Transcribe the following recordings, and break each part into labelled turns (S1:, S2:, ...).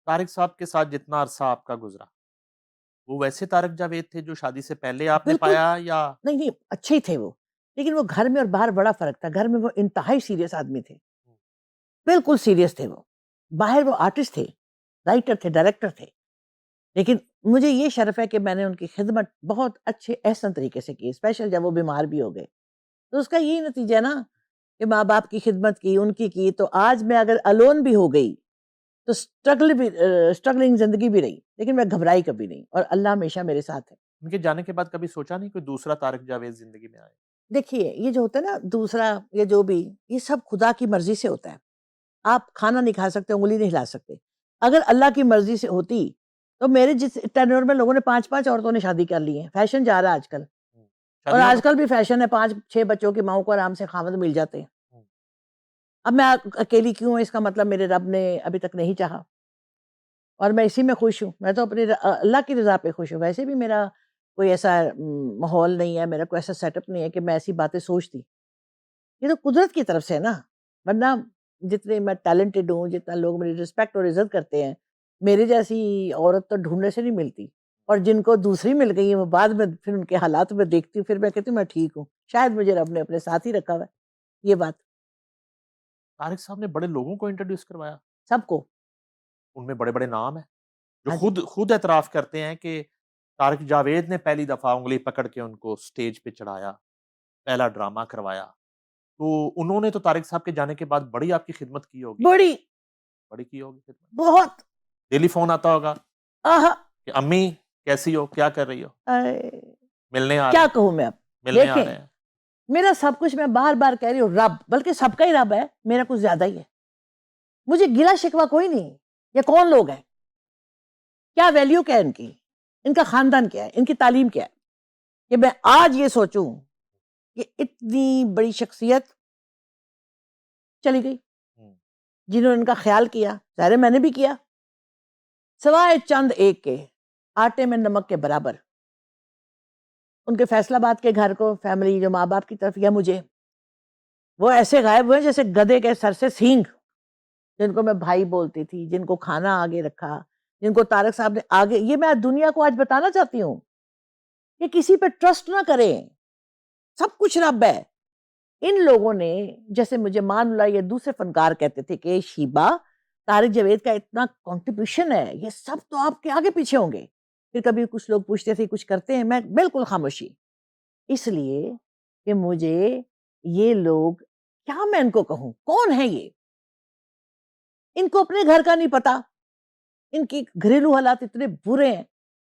S1: طارق صاحب کے ساتھ جتنا عرصہ آپ کا گزرا، وہ ویسے طارق جاوید تھے جو شادی سے پہلے آپ نے
S2: بالکل
S1: پایا یا؟
S2: نہیں نہیں، اچھے ہی تھے وہ، لیکن وہ گھر میں اور باہر بڑا فرق تھا. گھر میں وہ انتہائی سیریس آدمی تھے، بالکل سیریس تھے وہ. باہر وہ آرٹسٹ تھے، رائٹر تھے، ڈائریکٹر تھے. لیکن مجھے یہ شرف ہے کہ میں نے ان کی خدمت بہت اچھے احسن طریقے سے کی، اسپیشل جب وہ بیمار بھی ہو گئے. تو اس کا یہی نتیجہ ہے نا کہ ماں باپ کی خدمت کی، ان کی تو آج میں اگر الون بھی ہو گئی تو اسٹرگلنگ زندگی بھی رہی، لیکن میں گھبرائی کبھی نہیں، اور اللہ ہمیشہ میرے ساتھ ہے.
S1: ان کے جانے کے بعد کبھی سوچا نہیں کوئی دوسرا طارق جاوید زندگی میں آئے؟
S2: دیکھیے یہ جو ہوتا ہے نا دوسرا، یہ جو بھی، یہ سب خدا کی مرضی سے ہوتا ہے. آپ کھانا نہیں کھا سکتے، انگلی نہیں ہلا سکتے. اگر اللہ کی مرضی سے ہوتی تو میرے جس ٹینیور میں لوگوں نے 5 عورتوں نے شادی کر لی ہیں. فیشن جا رہا ہے آج کل، اور
S1: شادیوں
S2: آج کل بھی فیشن ہے 5-6 بچوں کی ماؤں کو آرام سے خاوند مل جاتے ہیں. اب میں اکیلی کیوں ہوں، اس کا مطلب میرے رب نے ابھی تک نہیں چاہا، اور میں اسی میں خوش ہوں. میں تو اپنی اللہ کی رضا پہ خوش ہوں. ویسے بھی میرا کوئی ایسا ماحول نہیں ہے، میرا کوئی ایسا سیٹ اپ نہیں ہے کہ میں ایسی باتیں سوچتی. یہ تو قدرت کی طرف سے ہے نا. ورنہ جتنے میں ٹیلنٹڈ ہوں، جتنا لوگ میری رسپیکٹ اور عزت کرتے ہیں، میرے جیسی عورت تو ڈھونڈنے سے نہیں ملتی. اور جن کو دوسری مل گئی ہے وہ بعد میں پھر ان کے حالات میں دیکھتی ہوں، پھر میں کہتی ہوں میں ٹھیک ہوں، شاید مجھے رب نے اپنے ساتھ ہی رکھا ہوا ہے. یہ بات
S1: طارق صاحب نے بڑے لوگوں کو انٹروڈیوس کروایا،
S2: سب کو.
S1: ان میں بڑے بڑے نام ہیں جو
S2: ہاں جی.
S1: خود اعتراف کرتے ہیں کہ طارق جاوید نے پہلی دفعہ انگلی پکڑ کے ان کو سٹیج پہ چڑھایا، پہلا ڈرامہ کروایا. تو انہوں نے تو طارق صاحب کے جانے کے بعد بڑی آپ کی خدمت کی ہوگی.
S2: بڑی،
S1: بڑی کی ہوگی خدمت.
S2: بہت.
S1: ڈیلی فون آتا ہوگا
S2: آہا.
S1: کہ امی کیسی ہو، کیا کر رہی ہو، ملنے آ رہے
S2: کیا
S1: ہیں،
S2: کہوں میں اب.
S1: ملنے آ
S2: دیکھیں
S1: رہے ہیں.
S2: میرا سب کچھ، میں بار بار کہہ رہی ہوں رب، بلکہ سب کا ہی رب ہے، میرا کچھ زیادہ ہی ہے. مجھے گلا شکوہ کوئی نہیں. یہ کون لوگ ہیں، کیا ویلیو کیا ہے ان کی، ان کا خاندان کیا ہے، ان کی تعلیم کیا ہے، کہ میں آج یہ سوچوں کہ اتنی بڑی شخصیت چلی گئی جنہوں نے ان کا خیال کیا. ظاہر ہے میں نے بھی کیا، سوائے چند ایک کے آٹے میں نمک کے برابر. ان کے فیصلہ آباد کے گھر کو، فیملی جو ماں باپ کی طرف، یا مجھے، وہ ایسے غائب ہوئے جیسے گدھے کے سر سے سینگ. جن کو میں بھائی بولتی تھی، جن کو کھانا آگے رکھا، جن کو طارق صاحب نے آگے. یہ میں دنیا کو آج بتانا چاہتی ہوں کہ کسی پہ ٹرسٹ نہ کریں، سب کچھ رب ہے. ان لوگوں نے، جیسے مجھے مان اللہ یا دوسرے فنکار کہتے تھے کہ شیبہ، طارق جاوید کا اتنا کنٹریبیوشن ہے، یہ سب تو آپ کے آگے پیچھے ہوں گے. پھر کبھی کچھ لوگ پوچھتے تھے کچھ کرتے ہیں، میں بالکل خاموشی. اس لیے کہ مجھے یہ لوگ، کیا میں ان کو کہوں، کون ہے یہ؟ ان کو اپنے گھر کا نہیں پتا. ان کی گھریلو حالات اتنے برے ہیں،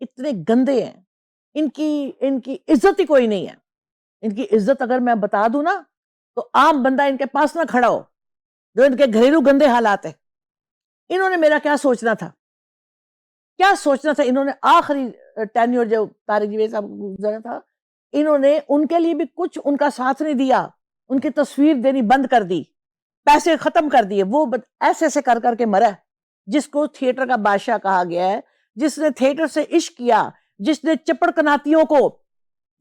S2: اتنے گندے ہیں. ان کی عزت ہی کوئی نہیں ہے. ان کی عزت اگر میں بتا دوں نا تو عام بندہ ان کے پاس نہ کھڑا ہو، جو ان کے گھریلو گندے حالات ہیں. انہوں نے میرا کیا سوچنا تھا، کیا سوچنا تھا. انہوں نے آخری ٹینیور جو طارق جاوید صاحب گزرا تھا، انہوں نے ان کے لیے بھی کچھ ان کا ساتھ نہیں دیا. ان کی تصویر دینی بند کر دی، پیسے ختم کر دیے. وہ ایسے ایسے کر کر کے مرا، جس کو تھیٹر کا بادشاہ کہا گیا ہے، جس نے تھیٹر سے عشق کیا، جس نے چپڑ کناتیوں کو،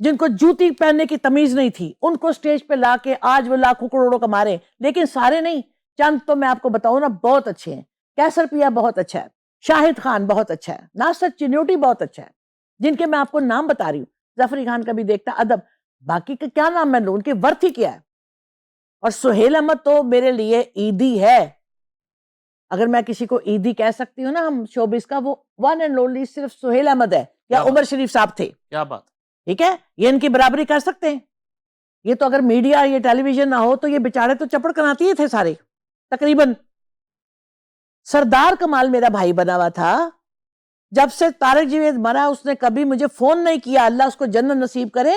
S2: جن کو جوتی پہننے کی تمیز نہیں تھی، ان کو سٹیج پہ لا کے آج وہ لاکھوں کروڑوں کما رہے ہیں. لیکن سارے نہیں، چند تو میں آپ کو بتاؤں نا بہت اچھے ہیں. کیسر پیا بہت اچھا ہے، شاہد خان بہت اچھا ہے، ناصر چنوٹی بہت اچھا ہے، جن کے میں آپ کو نام بتا رہی ہوں. ظفر خان کا بھی دیکھتا ادب. باقی کا کیا نام میں لوں، ان کی ورتھ ہی کیا ہے. اور سہیل احمد تو میرے لیے عیدی ہے. اگر میں کسی کو عیدی کہہ سکتی ہوں نا ہم شوبز کا، وہ ون اینڈ اونلی صرف سہیل احمد ہے، یا عمر شریف صاحب تھے.
S1: کیا بات.
S2: ٹھیک ہے، یہ ان کی برابری کر سکتے ہیں. یہ تو اگر میڈیا، یہ ٹیلی ویژن نہ ہو تو یہ بیچارے تو چپڑ کناتی ہی تھے سارے تقریباً. سردار کمال میرا بھائی بنا ہوا تھا. جب سے طارق جاوید مرا اس نے کبھی مجھے فون نہیں کیا، اللہ اس کو جنت نصیب کرے.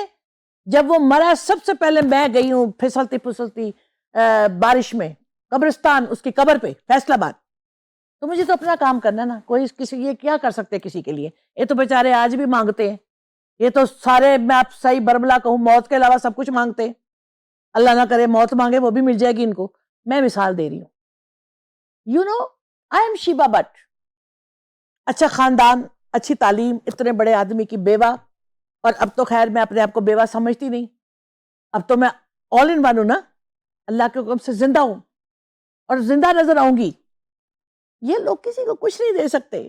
S2: جب وہ مرا سب سے پہلے میں گئی ہوں پھسلتی پھسلتی بارش میں قبرستان، اس کی قبر پہ فیصل آباد. تو مجھے تو اپنا کام کرنا ہے نا. کوئی کسی یہ کیا کر سکتے کسی کے لیے؟ یہ تو بیچارے آج بھی مانگتے ہیں. یہ تو سارے، میں آپ صحیح بربلا کہوں، موت کے علاوہ سب کچھ مانگتے ہیں. اللہ نہ کرے موت مانگے، وہ بھی مل جائے گی ان کو. میں مثال دے رہی ہوں. You know I am Shiba Butt. اچھا خاندان، اچھی تعلیم، اتنے بڑے آدمی کی بیوہ. اور اب تو خیر میں اپنے آپ کو بیوہ سمجھتی نہیں، اب تو میں آل ان ون ہوں نا. اللہ کے حکم سے زندہ ہوں اور زندہ نظر آؤں گی. یہ لوگ کسی کو کچھ نہیں دے سکتے.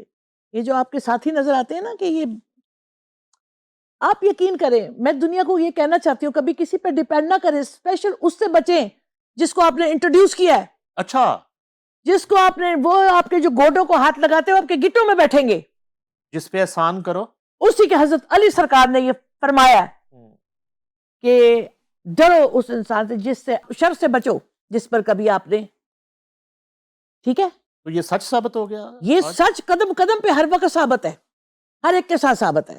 S2: یہ جو آپ کے ساتھی نظر آتے ہیں نا کہ یہ آپ یقین کریں, میں دنیا کو یہ کہنا چاہتی ہوں کبھی کسی پہ ڈیپینڈ نہ کریں, اسپیشل اس سے بچیں جس کو آپ نے انٹروڈیوس کیا ہے,
S1: اچھا,
S2: جس کو آپ نے, وہ آپ کے جو گوڈوں کو ہاتھ لگاتے ہیں آپ کے گٹوں میں بیٹھیں گے,
S1: جس پہ احسان کرو.
S2: اسی کے حضرت علی سرکار نے یہ فرمایا ہے کہ ڈرو اس انسان سے جس سے شر سے بچو جس پر کبھی آپ نے, ٹھیک ہے,
S1: تو یہ سچ ثابت ہو گیا.
S2: یہ سچ قدم قدم پہ ہر وقت ثابت ہے, ہر ایک کے ساتھ ثابت ہے.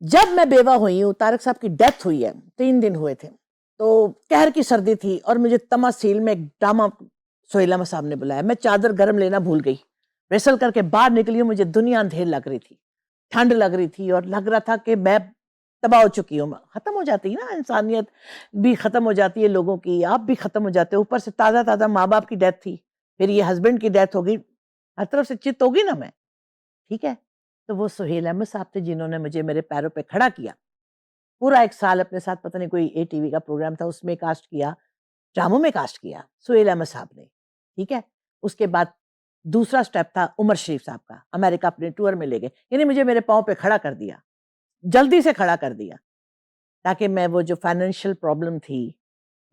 S2: جب میں بیوہ ہوئی ہوں, طارق صاحب کی ڈیتھ ہوئی ہے, 3 دن ہوئے تھے, تو قہر کی سردی تھی اور مجھے تماسیل میں ایک ڈرامہ سہیلا صاحب نے بلایا. میں چادر گرم لینا بھول گئی, ریسل کر کے باہر نکلی ہوں, مجھے دنیا اندھیر لگ رہی تھی, ٹھنڈ لگ رہی تھی اور لگ رہا تھا کہ میں تباہ ہو چکی ہوں. ختم ہو جاتی ہے نا, انسانیت بھی ختم ہو جاتی ہے لوگوں کی, آپ بھی ختم ہو جاتے, اوپر سے تازہ تازہ ماں باپ کی ڈیتھ تھی, پھر یہ ہسبینڈ کی ڈیتھ ہوگی, ہر طرف سے چت ہوگی نا میں, ٹھیک ہے. تو وہ سہیل احمد صاحب تھے جنہوں نے مجھے میرے پیروں پہ کھڑا کیا, پورا 1 سال اپنے ساتھ, پتہ نہیں کوئی اے ٹی وی کا پروگرام تھا اس میں کاسٹ کیا, ڈراموں میں کاسٹ کیا سہیل احمد صاحب نے, ٹھیک ہے. اس کے بعد دوسرا سٹیپ تھا عمر شریف صاحب کا, امریکہ اپنے ٹور میں لے گئے, یعنی مجھے میرے پاؤں پہ کھڑا کر دیا, جلدی سے کھڑا کر دیا, تاکہ میں وہ جو فائنینشیل پرابلم تھی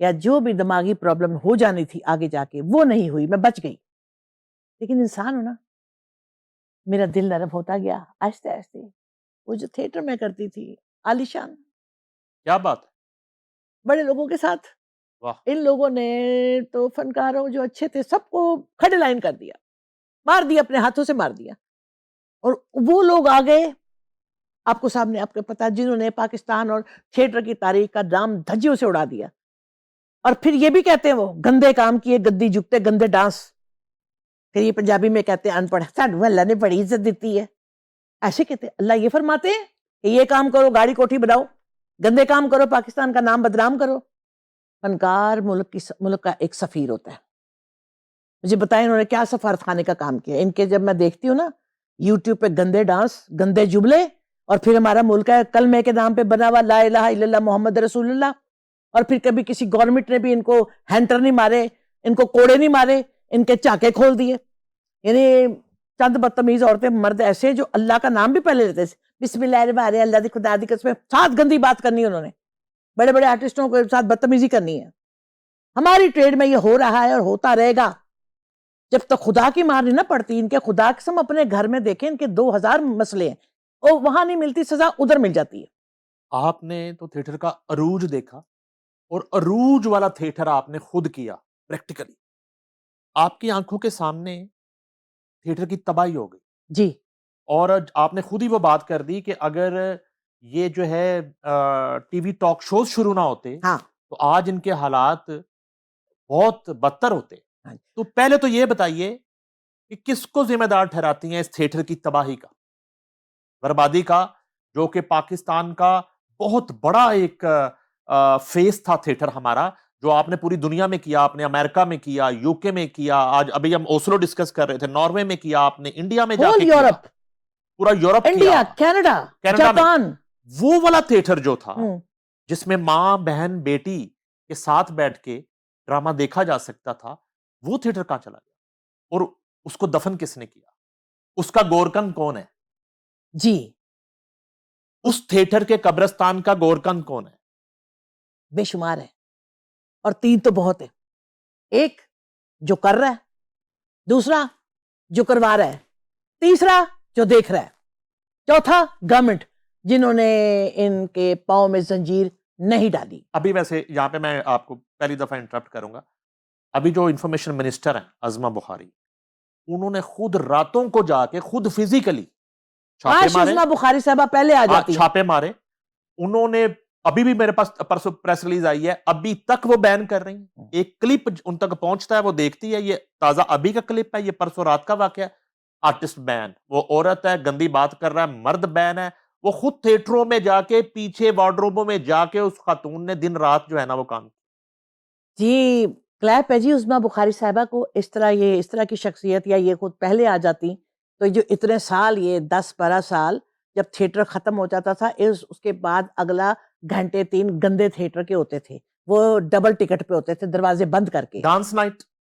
S2: یا جو بھی دماغی پرابلم ہو جانی تھی آگے جا کے, وہ نہیں ہوئی, میں بچ گئی. لیکن انسان ہو نا, میرا دل نرم ہوتا گیا آہستہ آہستہ. وہ جو تھیٹر میں کرتی تھی عالیشان,
S1: کیا بات ہے,
S2: بڑے لوگوں کے ساتھ,
S1: واہ,
S2: ان لوگوں نے تو فنکاروں جو اچھے تھے سب کو کھڑے لائن کر دیا, مار دیا, اپنے ہاتھوں سے مار دیا. اور وہ لوگ آ گئے, آپ کو سامنے آپ کو پتا, جنہوں نے پاکستان اور تھیٹر کی تاریخ کا نام دھجیوں سے اڑا دیا. اور پھر یہ بھی کہتے ہیں وہ گندے کام کیے, گدی جھکتے, گندے ڈانس. پھر یہ پنجابی میں کہتے ہیں ان پڑھ, سانو اللہ نے بڑی عزت دیتی ہے, ایسے کہتے ہیں. اللہ یہ فرماتے ہیں کہ یہ کام کرو, گاڑی کوٹھی بناؤ, گندے کام کرو, پاکستان کا نام بدنام کرو. فنکار ملک کا ایک سفیر ہوتا ہے. مجھے بتائیں انہوں نے کیا سفارت خانے کا کام کیا. ان کے جب میں دیکھتی ہوں نا یوٹیوب پہ گندے ڈانس, گندے جملے, اور پھر ہمارا ملک ہے کلمے کے نام پہ بنا ہوا لا الہ الا اللہ محمد رسول اللہ, اور پھر کبھی کسی گورنمنٹ نے بھی ان کو ہینٹر نہیں مارے, ان کو کوڑے نہیں مارے, ان کے چاکے کھول دیے. یعنی چند بدتمیز عورتیں, مرد ایسے ہیں جو اللہ کا نام بھی پہلے لیتے تھے, بسم اللہ الرحمن الرحیم, اللہ دی خدا دی قسم, ساتھ گندی بات کرنی انہوں نے, بڑے بڑے آرٹسٹوں کے ساتھ بدتمیزی کرنی ہے. ہماری ٹریڈ میں یہ ہو رہا ہے اور ہوتا رہے گا جب تک خدا کی مار نہیں نہ پڑتی. ان کے خدا قسم اپنے گھر میں دیکھیں, ان کے 2000 مسئلے ہیں, اور وہاں نہیں ملتی سزا, ادھر مل جاتی ہے.
S1: آپ نے تو تھیٹر کا عروج دیکھا, اور عروج والا تھیٹر آپ نے خود کیا پریکٹیکلی, آپ کی آنکھوں کے سامنے تھیٹر کی تباہی ہو گئی.
S2: جی,
S1: اور آپ نے خود ہی وہ بات کر دی کہ اگر یہ جو ہے ٹی وی ٹاک شوز شروع نہ ہوتے
S2: ہاں,
S1: تو آج ان کے حالات بہت بدتر ہوتے. تو پہلے تو یہ بتائیے کہ کس کو ذمہ دار ٹھہراتی ہیں اس تھیٹر کی تباہی کا, بربادی کا, جو کہ پاکستان کا بہت بڑا ایک فیس تھا تھیٹر ہمارا, جو آپ نے پوری دنیا میں کیا, آپ نے امریکہ میں کیا, یو کے میں کیا, آج ابھی ہم اوسلو ڈسکس کر رہے تھے, ناروے میں کیا, آپ نے انڈیا میں جا کے کیا,
S2: یورپ,
S1: پورا یورپ
S2: انڈیا,
S1: کیا,
S2: کینیڈا,
S1: کینیڈا میں.
S2: جاپان.
S1: وہ والا تھیٹر جو تھا جس میں ماں بہن بیٹی کے ساتھ بیٹھ کے ڈرامہ دیکھا جا سکتا تھا, وہ تھیٹر کہاں چلا گیا, اور اس کو دفن کس نے کیا, اس کا گورکن کون ہے؟
S2: جی,
S1: اس تھیٹر کے قبرستان کا گورکن کون ہے؟
S2: بے شمار ہے, اور 3 تو بہت ہے. ایک جو کر رہا ہے, دوسرا جو کروا رہا ہے, تیسرا جو دیکھ رہا ہے, چوتھا گورنمنٹ جنہوں نے ان کے پاؤں میں زنجیر نہیں ڈالی.
S1: ابھی ویسے یہاں پہ میں آپ کو پہلی دفعہ انٹرپٹ کروں گا, ابھی جو انفارمیشن منسٹر ہیں عظمہ بخاری, انہوں نے خود راتوں کو جا کے خود فزیکلی چھاپے مارے,
S2: عظمہ بخاری صاحبہ پہلے آ جاتی ہیں,
S1: چھاپے مارے. انہوں نے ابھی بھی میرے پاس پرسوں پریس ریلیز آئی ہے, ابھی تک وہ بین کر رہی ہیں. ایک کلپ ان تک پہنچتا ہے, وہ دیکھتی ہے, یہ تازہ ابھی کا کلپ ہے, یہ پرسوں رات کا واقعہ ہے. آرٹسٹ بین, وہ عورت ہے گندی بات کر رہا ہے, مرد بین ہے, وہ خود تھیٹروں میں جا کے پیچھے وارڈروبوں میں جا کے اس خاتون نے دن رات جو ہے نا وہ کام کیا.
S2: جی کلیپ ہے جی عظمہ بخاری صاحبہ کو. اس طرح کی شخصیت یا یہ خود پہلے آ جاتی تو جو اتنے سال, یہ 10-12 سال جب تھیٹر ختم ہو جاتا تھا, اس کے بعد اگلا گھنٹے 3 گندے تھیٹر کے ہوتے تھے, وہ ڈبل ٹکٹ پہ ہوتے تھے, دروازے بند کر کے,
S1: ڈانس نائٹ,